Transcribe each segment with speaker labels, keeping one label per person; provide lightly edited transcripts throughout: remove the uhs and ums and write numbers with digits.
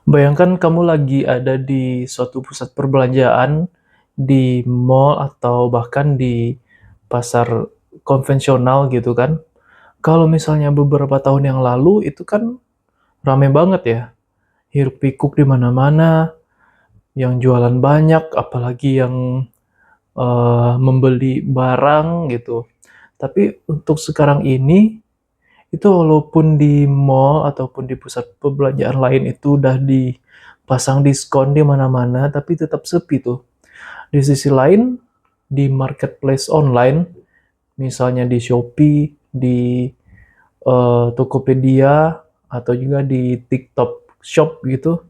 Speaker 1: Bayangkan kamu lagi ada di suatu pusat perbelanjaan, di mall atau bahkan di pasar konvensional gitu kan. Kalau misalnya beberapa tahun yang lalu itu kan rame banget ya, hiruk pikuk di mana-mana, yang jualan banyak, apalagi yang membeli barang gitu. Tapi untuk sekarang ini, itu walaupun di mall ataupun di pusat perbelanjaan lain itu udah dipasang diskon di mana-mana, tapi tetap sepi tuh. Di sisi lain, di marketplace online, misalnya di Shopee, di Tokopedia, atau juga di TikTok Shop gitu,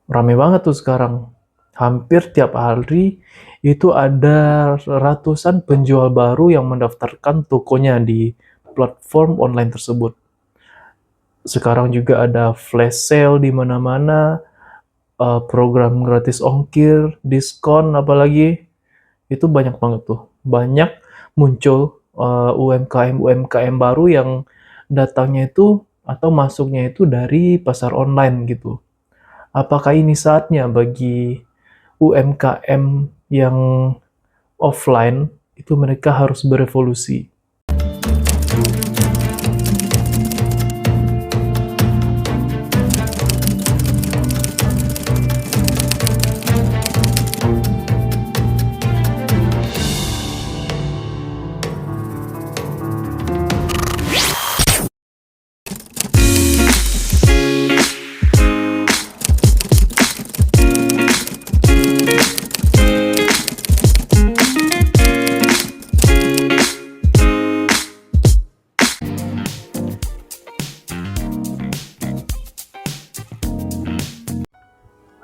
Speaker 1: rame banget tuh sekarang. Hampir tiap hari itu ada ratusan penjual baru yang mendaftarkan tokonya di platform online tersebut. Sekarang juga ada flash sale di mana-mana, program gratis ongkir, diskon apalagi, itu banyak banget tuh. Banyak muncul, UMKM-UMKM baru yang datangnya itu atau masuknya itu dari pasar online gitu. Apakah ini saatnya bagi UMKM yang offline itu mereka harus berevolusi?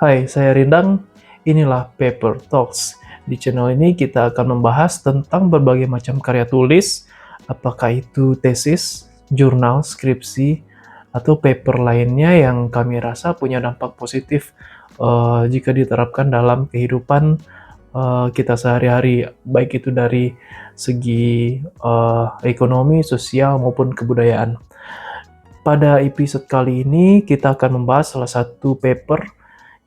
Speaker 1: Hai, saya Rindang. Inilah Paper Talks. Di channel ini kita akan membahas tentang berbagai macam karya tulis, apakah itu tesis, jurnal, skripsi, atau paper lainnya yang kami rasa punya dampak positif jika diterapkan dalam kehidupan kita sehari-hari, baik itu dari segi ekonomi, sosial, maupun kebudayaan. Pada episode kali ini, kita akan membahas salah satu paper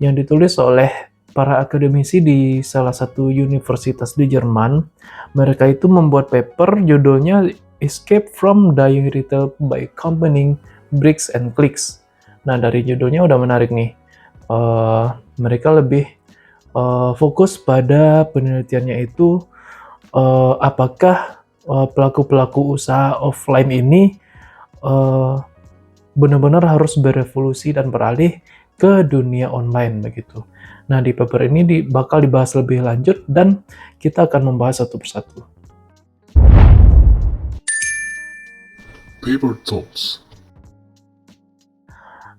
Speaker 1: yang ditulis oleh para akademisi di salah satu universitas di Jerman. Mereka itu membuat paper judulnya Escape from Dying Retail by Combining Bricks and Clicks. Nah, dari judulnya udah menarik nih. Mereka lebih fokus pada penelitiannya itu apakah pelaku-pelaku usaha offline ini uh, benar-benar harus berevolusi dan beralih ke dunia online begitu. Nah, di paper ini bakal dibahas lebih lanjut dan kita akan membahas satu persatu.
Speaker 2: Paper Talks.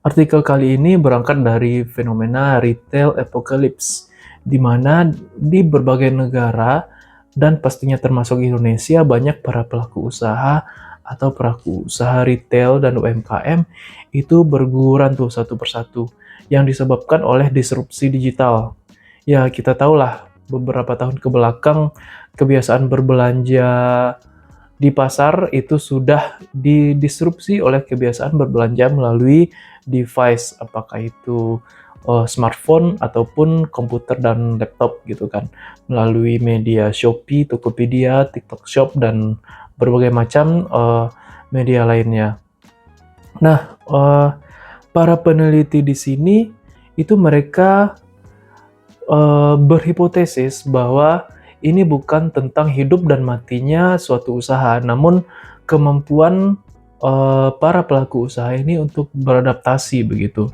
Speaker 1: Artikel kali ini berangkat dari fenomena retail apocalypse, di mana di berbagai negara dan pastinya termasuk Indonesia banyak para pelaku usaha atau pelaku usaha retail dan UMKM itu berguguran tuh satu persatu yang disebabkan oleh disrupsi digital. Ya, kita tahulah beberapa tahun ke belakang kebiasaan berbelanja di pasar itu sudah didisrupsi oleh kebiasaan berbelanja melalui device, apakah itu smartphone ataupun komputer dan laptop gitu kan, melalui media Shopee, Tokopedia, TikTok Shop, dan berbagai macam media lainnya. Nah, para peneliti di sini itu mereka berhipotesis bahwa ini bukan tentang hidup dan matinya suatu usaha, namun kemampuan para pelaku usaha ini untuk beradaptasi begitu.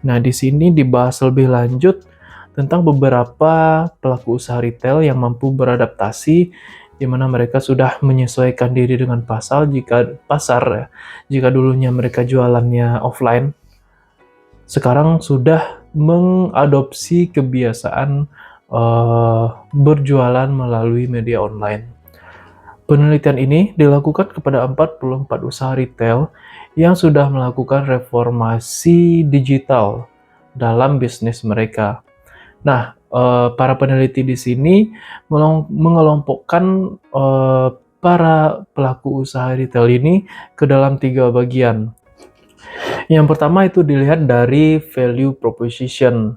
Speaker 1: Nah, di sini dibahas lebih lanjut tentang beberapa pelaku usaha retail yang mampu beradaptasi, di mana mereka sudah menyesuaikan diri dengan pasar ya. Jika dulunya mereka jualannya offline, sekarang sudah mengadopsi kebiasaan berjualan melalui media online. Penelitian ini dilakukan kepada 44 usaha retail yang sudah melakukan reformasi digital dalam bisnis mereka. Nah, para peneliti di sini mengelompokkan para pelaku usaha retail ini ke dalam 3 bagian. Yang pertama itu dilihat dari value proposition.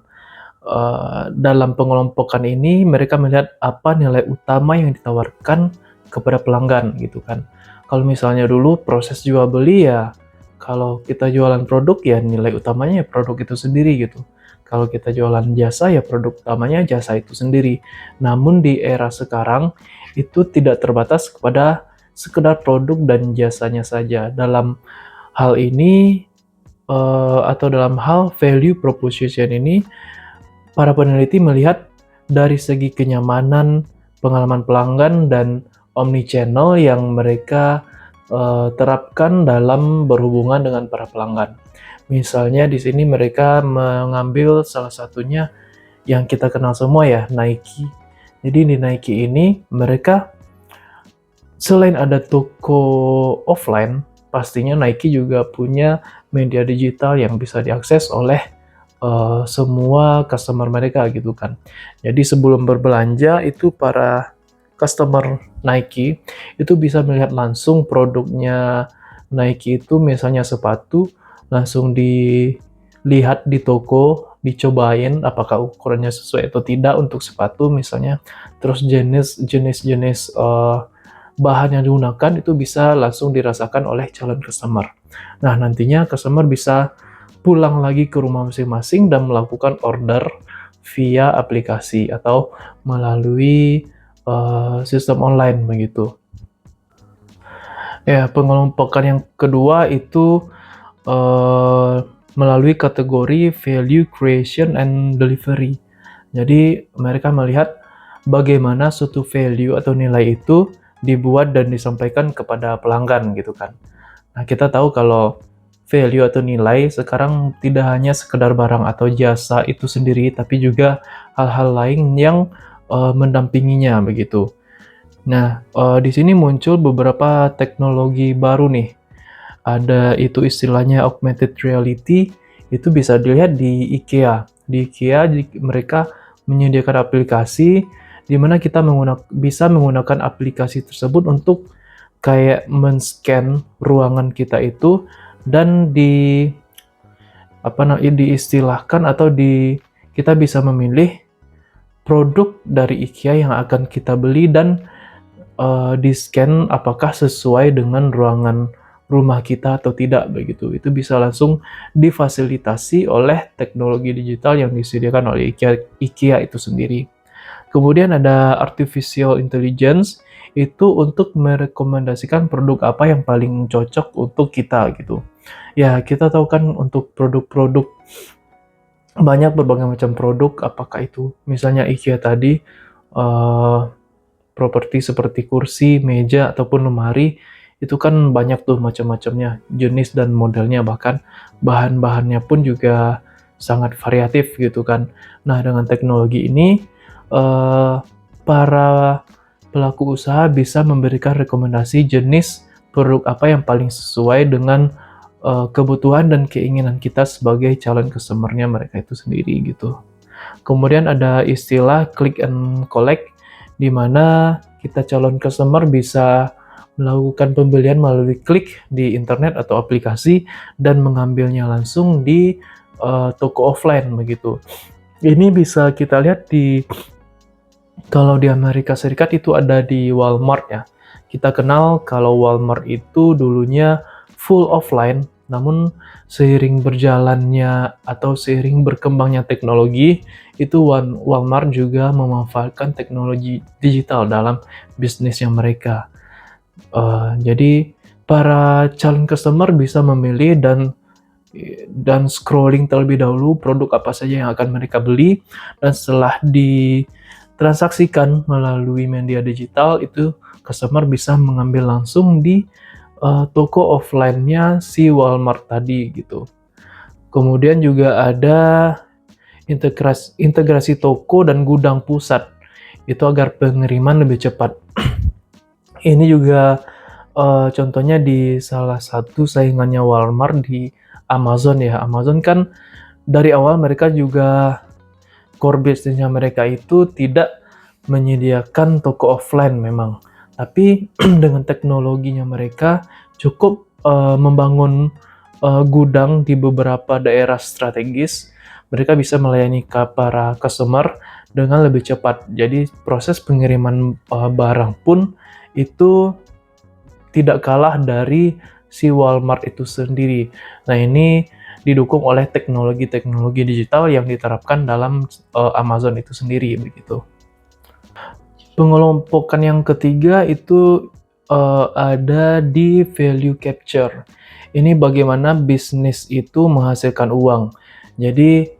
Speaker 1: Dalam pengelompokan ini mereka melihat apa nilai utama yang ditawarkan kepada pelanggan gitu kan. Kalau misalnya dulu proses jual beli ya, kalau kita jualan produk ya nilai utamanya ya produk itu sendiri gitu. Kalau kita jualan jasa ya produk utamanya jasa itu sendiri. Namun di era sekarang itu tidak terbatas kepada sekedar produk dan jasanya saja. Dalam hal ini atau dalam hal value proposition ini, para peneliti melihat dari segi kenyamanan, pengalaman pelanggan, dan omnichannel yang mereka terapkan dalam berhubungan dengan para pelanggan. Misalnya di sini mereka mengambil salah satunya yang kita kenal semua ya, Nike. Jadi di Nike ini mereka selain ada toko offline, pastinya Nike juga punya media digital yang bisa diakses oleh semua customer mereka gitu kan. Jadi sebelum berbelanja itu para customer Nike itu bisa melihat langsung produknya Nike itu, misalnya sepatu, langsung dilihat di toko, dicobain apakah ukurannya sesuai atau tidak untuk sepatu misalnya, terus jenis-jenis bahan yang digunakan itu bisa langsung dirasakan oleh calon customer. Nah, nantinya customer bisa pulang lagi ke rumah masing-masing dan melakukan order via aplikasi atau melalui sistem online begitu. Ya, pengelompokan yang kedua itu melalui kategori value creation and delivery. Jadi mereka melihat bagaimana suatu value atau nilai itu dibuat dan disampaikan kepada pelanggan gitu kan. Nah, kita tahu kalau value atau nilai sekarang tidak hanya sekedar barang atau jasa itu sendiri, tapi juga hal-hal lain yang mendampinginya begitu. Nah, di sini muncul beberapa teknologi baru nih. Ada itu istilahnya augmented reality, itu bisa dilihat di IKEA. Di IKEA mereka menyediakan aplikasi di mana kita bisa menggunakan aplikasi tersebut untuk kayak men-scan ruangan kita itu dan diistilahkan atau kita bisa memilih produk dari IKEA yang akan kita beli dan di-scan apakah sesuai dengan ruangan rumah kita atau tidak begitu. Itu bisa langsung difasilitasi oleh teknologi digital yang disediakan oleh IKEA itu sendiri. Kemudian ada artificial intelligence, itu untuk merekomendasikan produk apa yang paling cocok untuk kita gitu. Ya, kita tahu kan untuk produk-produk banyak berbagai macam produk, apakah itu misalnya IKEA tadi, properti seperti kursi, meja, ataupun lemari, itu kan banyak tuh macam-macamnya, jenis dan modelnya, bahkan bahan-bahannya pun juga sangat variatif gitu kan. Nah, dengan teknologi ini, para pelaku usaha bisa memberikan rekomendasi jenis produk apa yang paling sesuai dengan kebutuhan dan keinginan kita sebagai calon customer-nya mereka itu sendiri gitu. Kemudian ada istilah click and collect, di mana kita calon customer bisa melakukan pembelian melalui klik di internet atau aplikasi dan mengambilnya langsung di toko offline begitu. Ini bisa kita lihat kalau di Amerika Serikat itu ada di Walmart ya. Kita kenal kalau Walmart itu dulunya full offline, namun seiring berjalannya atau seiring berkembangnya teknologi, itu Walmart juga memanfaatkan teknologi digital dalam bisnisnya mereka. Jadi para calon customer bisa memilih dan scrolling terlebih dahulu produk apa saja yang akan mereka beli, dan setelah ditransaksikan melalui media digital itu customer bisa mengambil langsung di toko offline-nya si Walmart tadi gitu. Kemudian juga ada integrasi toko dan gudang pusat, itu agar pengiriman lebih cepat. Ini juga contohnya di salah satu saingannya Walmart di Amazon ya. Amazon kan dari awal mereka juga core business-nya mereka itu tidak menyediakan toko offline memang. Tapi dengan teknologinya mereka cukup membangun gudang di beberapa daerah strategis, mereka bisa melayani para customer dengan lebih cepat. Jadi proses pengiriman barang pun itu tidak kalah dari si Walmart itu sendiri. Nah, ini didukung oleh teknologi-teknologi digital yang diterapkan dalam Amazon itu sendiri begitu. Pengelompokan yang ketiga itu ada di value capture. Ini bagaimana bisnis itu menghasilkan uang. Jadi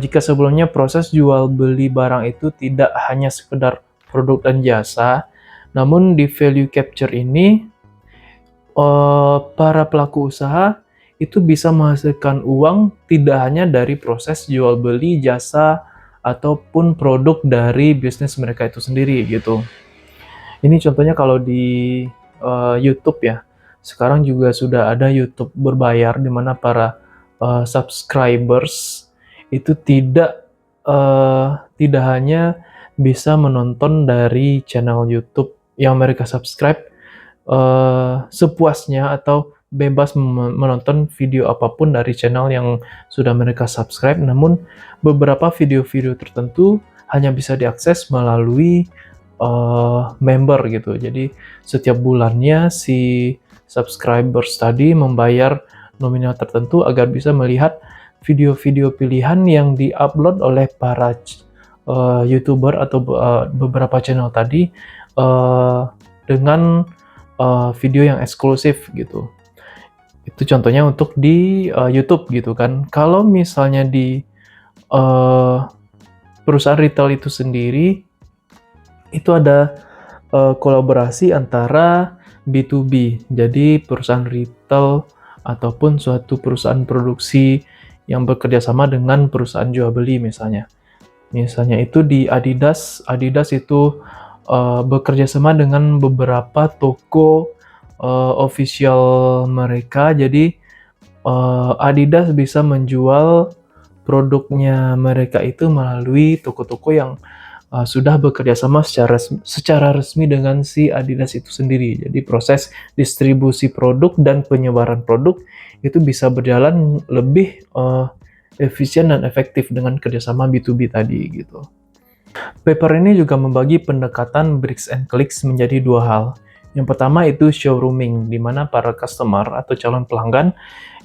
Speaker 1: jika sebelumnya proses jual beli barang itu tidak hanya sekedar produk dan jasa, namun di value capture ini para pelaku usaha itu bisa menghasilkan uang tidak hanya dari proses jual beli jasa ataupun produk dari bisnis mereka itu sendiri gitu. Ini contohnya kalau di YouTube ya. Sekarang juga sudah ada YouTube berbayar di mana para subscribers itu tidak hanya bisa menonton dari channel YouTube yang mereka subscribe sepuasnya atau bebas menonton video apapun dari channel yang sudah mereka subscribe, namun beberapa video-video tertentu hanya bisa diakses melalui member gitu. Jadi setiap bulannya si subscribers tadi membayar nominal tertentu agar bisa melihat video-video pilihan yang diupload oleh para YouTuber atau beberapa channel tadi dengan video yang eksklusif gitu. Itu contohnya untuk di YouTube gitu kan. Kalau misalnya di perusahaan retail itu sendiri, itu ada kolaborasi antara B2B. Jadi perusahaan retail ataupun suatu perusahaan produksi yang bekerja sama dengan perusahaan jual beli misalnya. Misalnya itu di Adidas. Adidas itu bekerja sama dengan beberapa toko official mereka. Jadi Adidas bisa menjual produknya mereka itu melalui toko-toko yang sudah bekerja sama secara resmi dengan si Adidas itu sendiri. Jadi proses distribusi produk dan penyebaran produk itu bisa berjalan lebih efisien dan efektif dengan kerjasama B2B tadi gitu. Paper ini juga membagi pendekatan bricks and clicks menjadi dua hal. Yang pertama itu showrooming, di mana para customer atau calon pelanggan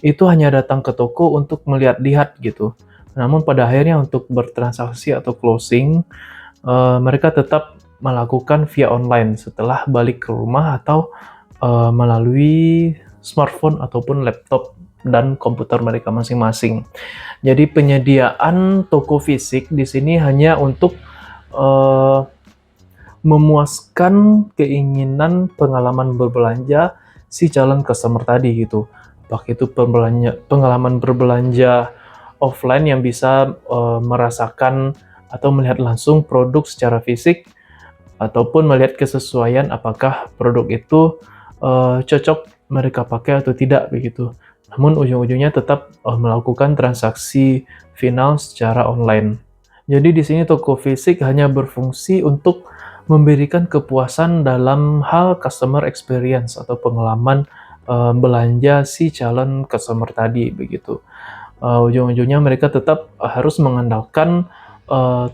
Speaker 1: itu hanya datang ke toko untuk melihat-lihat gitu. Namun pada akhirnya untuk bertransaksi atau closing, mereka tetap melakukan via online setelah balik ke rumah atau melalui smartphone ataupun laptop dan komputer mereka masing-masing. Jadi penyediaan toko fisik di sini hanya untuk memuaskan keinginan pengalaman berbelanja si calon customer tadi gitu. Apakah itu pengalaman berbelanja offline yang bisa merasakan atau melihat langsung produk secara fisik, ataupun melihat kesesuaian apakah produk itu cocok mereka pakai atau tidak begitu. Namun ujung-ujungnya tetap melakukan transaksi final secara online. Jadi di sini toko fisik hanya berfungsi untuk memberikan kepuasan dalam hal customer experience atau pengalaman belanja si calon customer tadi begitu. Ujung-ujungnya mereka tetap harus mengandalkan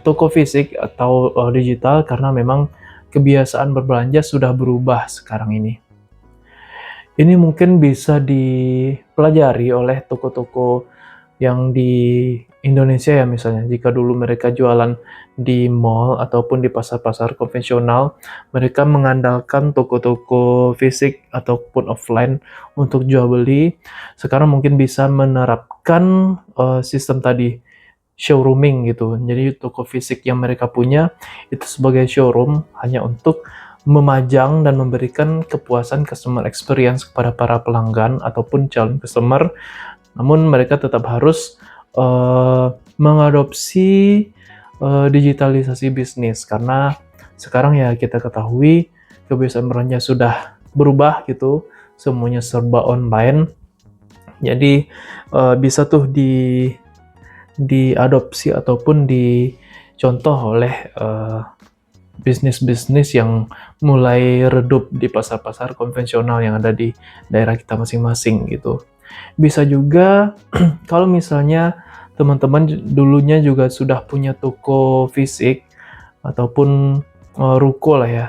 Speaker 1: toko fisik atau digital karena memang kebiasaan berbelanja sudah berubah sekarang ini. Ini mungkin bisa dipelajari oleh toko-toko yang di Indonesia ya misalnya. Jika dulu mereka jualan di mall ataupun di pasar-pasar konvensional, mereka mengandalkan toko-toko fisik ataupun offline untuk jual beli. Sekarang mungkin bisa menerapkan sistem tadi, showrooming gitu. Jadi toko fisik yang mereka punya itu sebagai showroom hanya untuk memajang dan memberikan kepuasan customer experience kepada para pelanggan ataupun calon customer. Namun mereka tetap harus mengadopsi digitalisasi bisnis karena sekarang ya kita ketahui kebiasaan belanja sudah berubah gitu, semuanya serba online. Jadi bisa tuh diadopsi ataupun dicontoh oleh bisnis-bisnis yang mulai redup di pasar-pasar konvensional yang ada di daerah kita masing-masing gitu. Bisa juga kalau misalnya teman-teman dulunya juga sudah punya toko fisik ataupun ruko lah ya.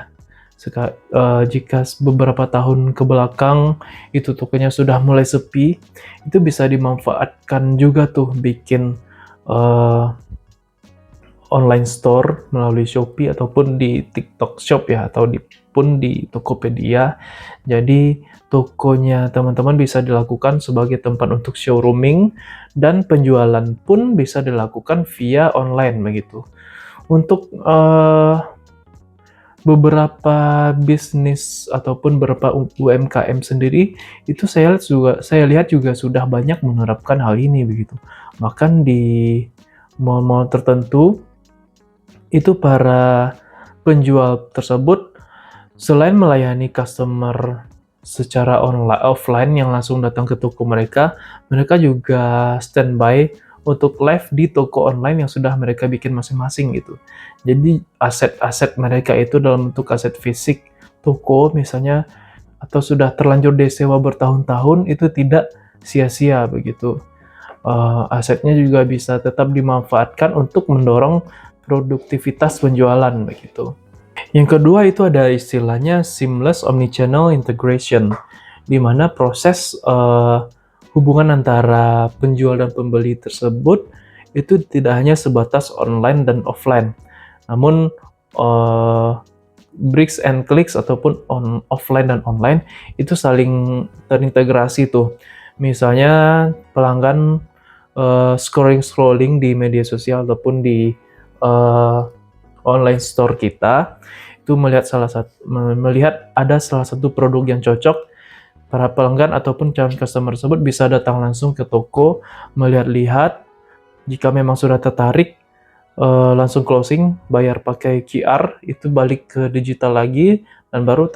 Speaker 1: Jika beberapa tahun ke belakang itu tokonya sudah mulai sepi, itu bisa dimanfaatkan juga tuh bikin uh, online store melalui Shopee ataupun di TikTok Shop ya, atau pun di Tokopedia. Jadi tokonya teman-teman bisa dilakukan sebagai tempat untuk showrooming dan penjualan pun bisa dilakukan via online begitu. Untuk beberapa bisnis ataupun beberapa UMKM sendiri itu saya lihat juga sudah banyak menerapkan hal ini begitu. Bahkan di mall-mall tertentu itu para penjual tersebut selain melayani customer secara offline yang langsung datang ke toko mereka, mereka juga standby untuk live di toko online yang sudah mereka bikin masing-masing gitu. Jadi aset-aset mereka itu dalam bentuk aset fisik toko misalnya, atau sudah terlanjur disewa bertahun-tahun, itu tidak sia-sia begitu. Asetnya juga bisa tetap dimanfaatkan untuk mendorong produktivitas penjualan begitu. Yang kedua itu ada istilahnya seamless omnichannel integration, di mana proses hubungan antara penjual dan pembeli tersebut itu tidak hanya sebatas online dan offline, namun bricks and clicks ataupun offline dan online itu saling terintegrasi tuh. Misalnya pelanggan scrolling di media sosial ataupun di online store kita itu melihat ada salah satu produk yang cocok, para pelanggan ataupun calon customer tersebut bisa datang langsung ke toko, melihat-lihat, jika memang sudah tertarik langsung closing, bayar pakai QR, itu balik ke digital lagi dan baru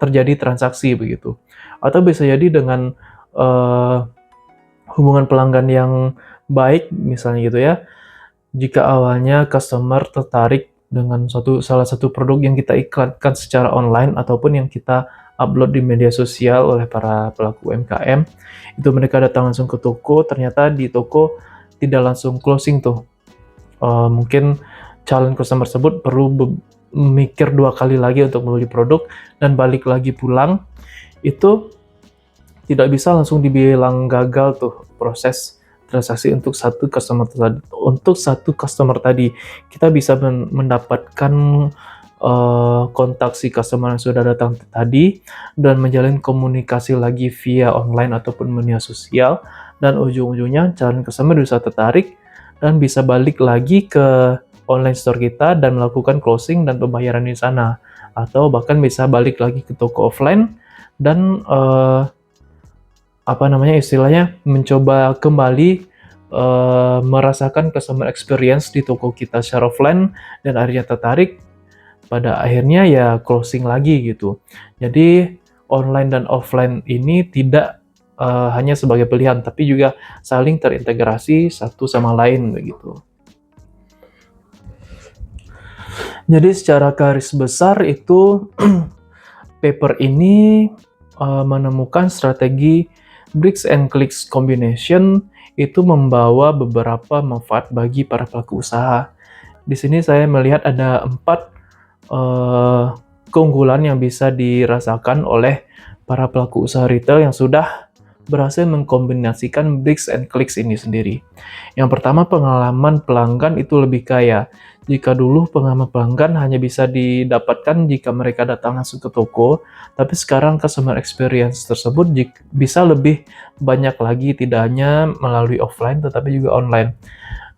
Speaker 1: terjadi transaksi begitu. Atau bisa jadi dengan hubungan pelanggan yang baik misalnya gitu ya. Jika awalnya customer tertarik dengan salah satu produk yang kita iklankan secara online ataupun yang kita upload di media sosial oleh para pelaku UMKM, itu mereka datang langsung ke toko, ternyata di toko tidak langsung closing tuh. Mungkin calon customer tersebut perlu mikir 2 kali lagi untuk membeli produk dan balik lagi pulang, itu tidak bisa langsung dibilang gagal tuh proses transaksi untuk satu customer tadi. Kita bisa mendapatkan kontak si customer yang sudah datang tadi dan menjalin komunikasi lagi via online ataupun media sosial, dan ujung-ujungnya calon customer bisa tertarik dan bisa balik lagi ke online store kita dan melakukan closing dan pembayaran di sana, atau bahkan bisa balik lagi ke toko offline dan istilahnya mencoba kembali merasakan customer experience di toko kita secara offline dan akhirnya tertarik, pada akhirnya ya closing lagi gitu. Jadi online dan offline ini tidak hanya sebagai pilihan, tapi juga saling terintegrasi satu sama lain begitu. Jadi secara garis besar itu paper ini menemukan strategi bricks and clicks combination itu membawa beberapa manfaat bagi para pelaku usaha. Di sini saya melihat ada 4 keunggulan yang bisa dirasakan oleh para pelaku usaha retail yang sudah berhasil mengkombinasikan bricks and clicks ini sendiri. Yang pertama, pengalaman pelanggan itu lebih kaya. Jika dulu pengalaman pelanggan hanya bisa didapatkan jika mereka datang langsung ke toko, tapi sekarang customer experience tersebut bisa lebih banyak lagi, tidak hanya melalui offline tetapi juga online.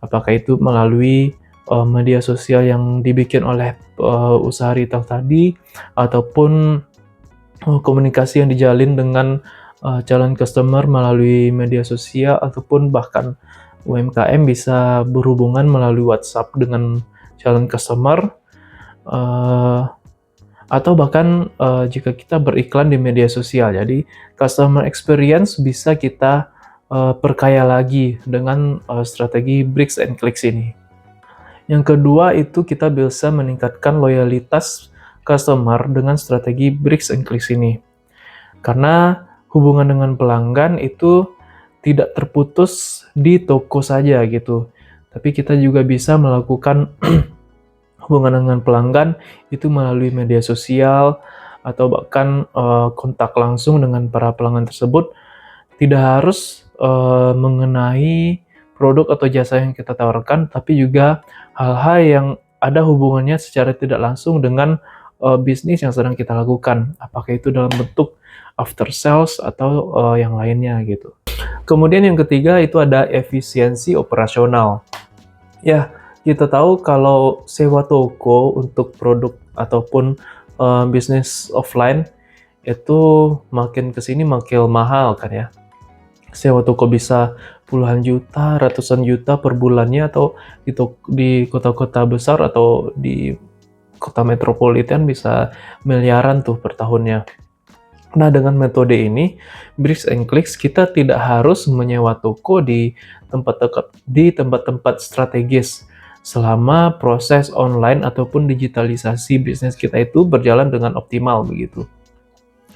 Speaker 1: Apakah itu melalui media sosial yang dibikin oleh usaha retail tadi, ataupun komunikasi yang dijalin dengan calon customer melalui media sosial, ataupun bahkan UMKM bisa berhubungan melalui WhatsApp dengan calon customer, atau bahkan jika kita beriklan di media sosial. Jadi customer experience bisa kita perkaya lagi dengan strategi bricks and clicks ini. Yang kedua itu kita bisa meningkatkan loyalitas customer dengan strategi bricks and clicks ini. Karena hubungan dengan pelanggan itu tidak terputus di toko saja gitu. Tapi kita juga bisa melakukan hubungan dengan pelanggan itu melalui media sosial atau bahkan kontak langsung dengan para pelanggan tersebut. Tidak harus mengenai produk atau jasa yang kita tawarkan, tapi juga hal-hal yang ada hubungannya secara tidak langsung dengan bisnis yang sedang kita lakukan. Apakah itu dalam bentuk after sales atau yang lainnya gitu. Kemudian yang ketiga itu ada efisiensi operasional. Ya, kita tahu kalau sewa toko untuk produk ataupun bisnis offline itu makin kesini makin mahal kan ya. Sewa toko bisa puluhan juta, ratusan juta per bulannya, atau di kota-kota besar atau di kota metropolitan bisa miliaran tuh per tahunnya. Nah, dengan metode ini, Bricks and Clicks, kita tidak harus menyewa toko di tempat-tempat strategis selama proses online ataupun digitalisasi bisnis kita itu berjalan dengan optimal begitu.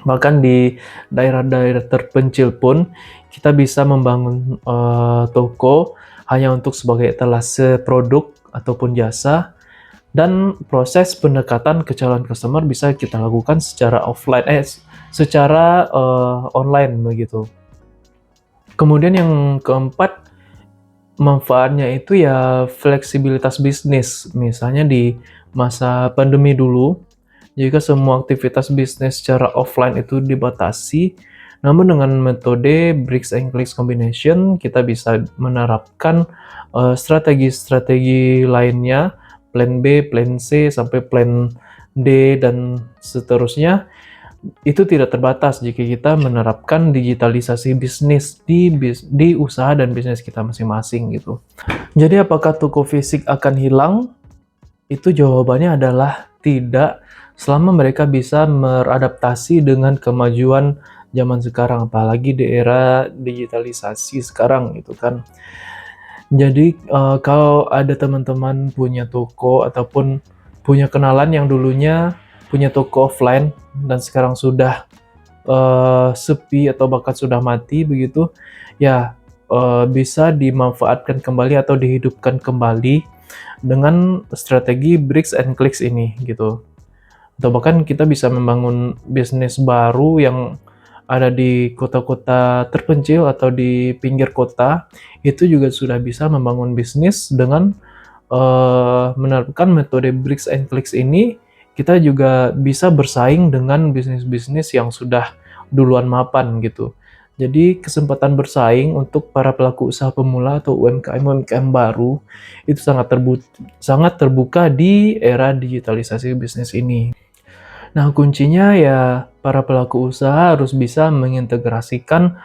Speaker 1: Bahkan di daerah-daerah terpencil pun kita bisa membangun toko hanya untuk sebagai etalase produk ataupun jasa, dan proses pendekatan ke calon customer bisa kita lakukan secara online begitu. Kemudian yang keempat, manfaatnya itu ya fleksibilitas bisnis. Misalnya di masa pandemi dulu, jika semua aktivitas bisnis secara offline itu dibatasi, namun dengan metode Bricks and Clicks Combination, kita bisa menerapkan strategi-strategi lainnya, plan B, plan C, sampai plan D, dan seterusnya. Itu tidak terbatas jika kita menerapkan digitalisasi bisnis di usaha dan bisnis kita masing-masing gitu. Jadi apakah toko fisik akan hilang? Itu jawabannya adalah tidak, selama mereka bisa beradaptasi dengan kemajuan zaman sekarang, apalagi di era digitalisasi sekarang gitu kan. Jadi kalau ada teman-teman punya toko ataupun punya kenalan yang dulunya punya toko offline dan sekarang sudah sepi atau bahkan sudah mati begitu, ya bisa dimanfaatkan kembali atau dihidupkan kembali dengan strategi Bricks and Clicks ini gitu. Atau bahkan kita bisa membangun bisnis baru yang ada di kota-kota terpencil atau di pinggir kota, itu juga sudah bisa membangun bisnis dengan menerapkan metode Bricks and Clicks ini. Kita juga bisa bersaing dengan bisnis-bisnis yang sudah duluan mapan gitu. Jadi kesempatan bersaing untuk para pelaku usaha pemula atau UMKM baru itu sangat terbuka di era digitalisasi bisnis ini. Nah, kuncinya ya para pelaku usaha harus bisa mengintegrasikan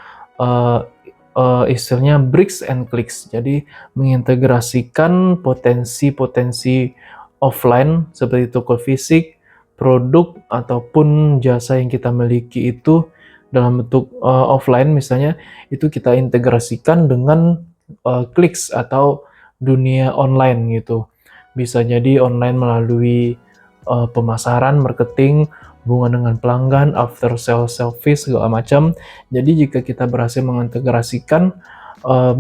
Speaker 1: istilahnya Bricks and Clicks. Jadi mengintegrasikan potensi-potensi offline seperti toko fisik, produk ataupun jasa yang kita miliki itu dalam bentuk offline misalnya, itu kita integrasikan dengan clicks atau dunia online gitu. Bisa jadi online melalui pemasaran, marketing, hubungan dengan pelanggan, after sales service, segala macam. Jadi jika kita berhasil mengintegrasikan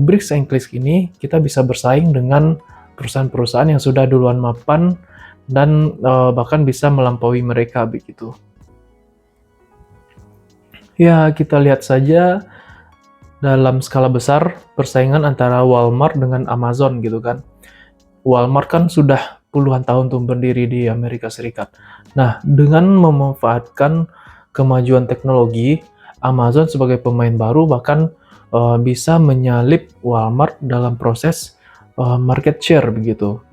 Speaker 1: Bricks and Clicks ini, kita bisa bersaing dengan perusahaan-perusahaan yang sudah duluan mapan dan bahkan bisa melampaui mereka begitu. Ya, kita lihat saja dalam skala besar persaingan antara Walmart dengan Amazon gitu kan. Walmart kan sudah puluhan tahun tuh berdiri di Amerika Serikat. Nah, dengan memanfaatkan kemajuan teknologi, Amazon sebagai pemain baru bahkan bisa menyalip Walmart dalam proses market share begitu.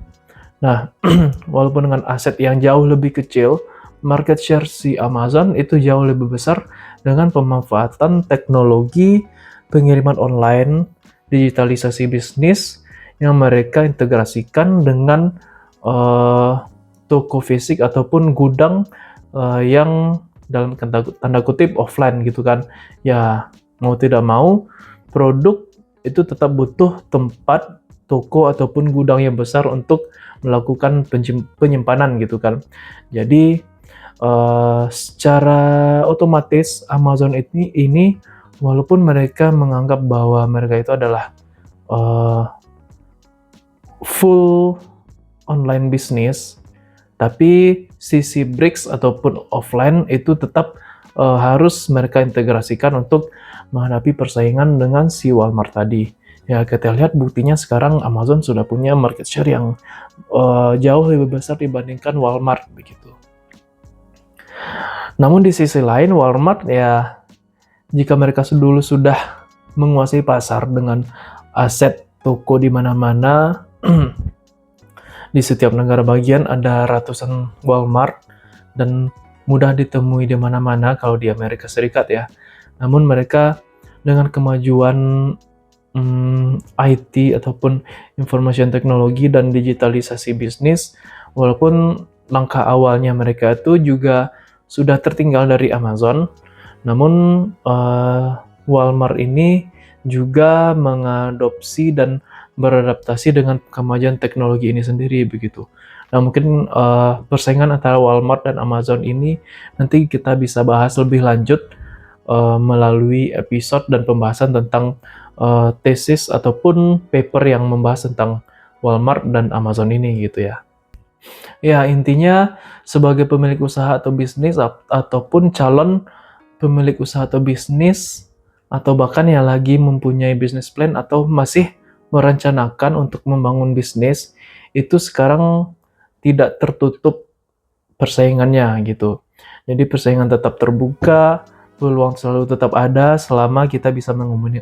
Speaker 1: Nah, walaupun dengan aset yang jauh lebih kecil, market share si Amazon itu jauh lebih besar dengan pemanfaatan teknologi pengiriman online, digitalisasi bisnis yang mereka integrasikan dengan toko fisik ataupun gudang yang dalam tanda kutip offline gitu kan. Ya, mau tidak mau, produk itu tetap butuh tempat toko ataupun gudang yang besar untuk melakukan penyimpanan gitu kan. Jadi secara otomatis Amazon ini walaupun mereka menganggap bahwa mereka itu adalah uh, full online business, tapi sisi bricks ataupun offline itu tetap harus mereka integrasikan untuk menghadapi persaingan dengan si Walmart tadi. Ya, kita lihat buktinya sekarang Amazon sudah punya market share yang jauh lebih besar dibandingkan Walmart begitu. Namun di sisi lain Walmart ya, jika mereka dulu sudah menguasai pasar dengan aset toko di mana-mana, di setiap negara bagian ada ratusan Walmart dan mudah ditemui di mana-mana kalau di Amerika Serikat ya. Namun mereka dengan kemajuan IT ataupun information teknologi dan digitalisasi bisnis, walaupun langkah awalnya mereka itu juga sudah tertinggal dari Amazon, namun Walmart ini juga mengadopsi dan beradaptasi dengan kemajuan teknologi ini sendiri begitu. Nah, mungkin persaingan antara Walmart dan Amazon ini nanti kita bisa bahas lebih lanjut melalui episode dan pembahasan tentang tesis ataupun paper yang membahas tentang Walmart dan Amazon ini gitu ya. Ya, intinya sebagai pemilik usaha atau bisnis ataupun calon pemilik usaha atau bisnis atau bahkan yang lagi mempunyai business plan atau masih merencanakan untuk membangun bisnis, itu sekarang tidak tertutup persaingannya gitu. Jadi persaingan tetap terbuka, peluang selalu tetap ada selama kita bisa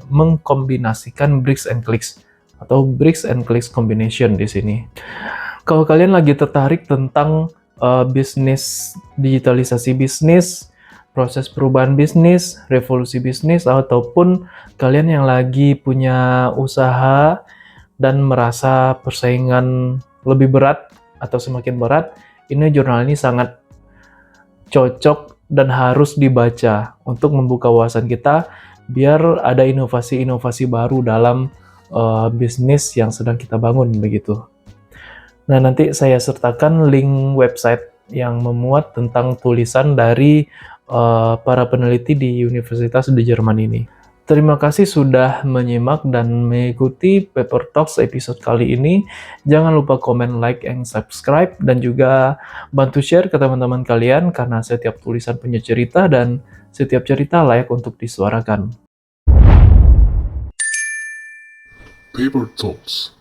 Speaker 1: mengkombinasikan bricks and clicks atau bricks and clicks combination di sini. Kalau kalian lagi tertarik tentang bisnis, digitalisasi bisnis, proses perubahan bisnis, revolusi bisnis, ataupun kalian yang lagi punya usaha dan merasa persaingan lebih berat atau semakin berat, ini jurnal ini sangat cocok dan harus dibaca untuk membuka wawasan kita biar ada inovasi-inovasi baru dalam bisnis yang sedang kita bangun begitu. Nah, nanti saya sertakan link website yang memuat tentang tulisan dari para peneliti di universitas di Jerman ini. Terima kasih sudah menyimak dan mengikuti Paper Talks episode kali ini. Jangan lupa komen, like, and subscribe, dan juga bantu share ke teman-teman kalian karena setiap tulisan punya cerita dan setiap cerita layak untuk disuarakan.
Speaker 2: Paper Talks.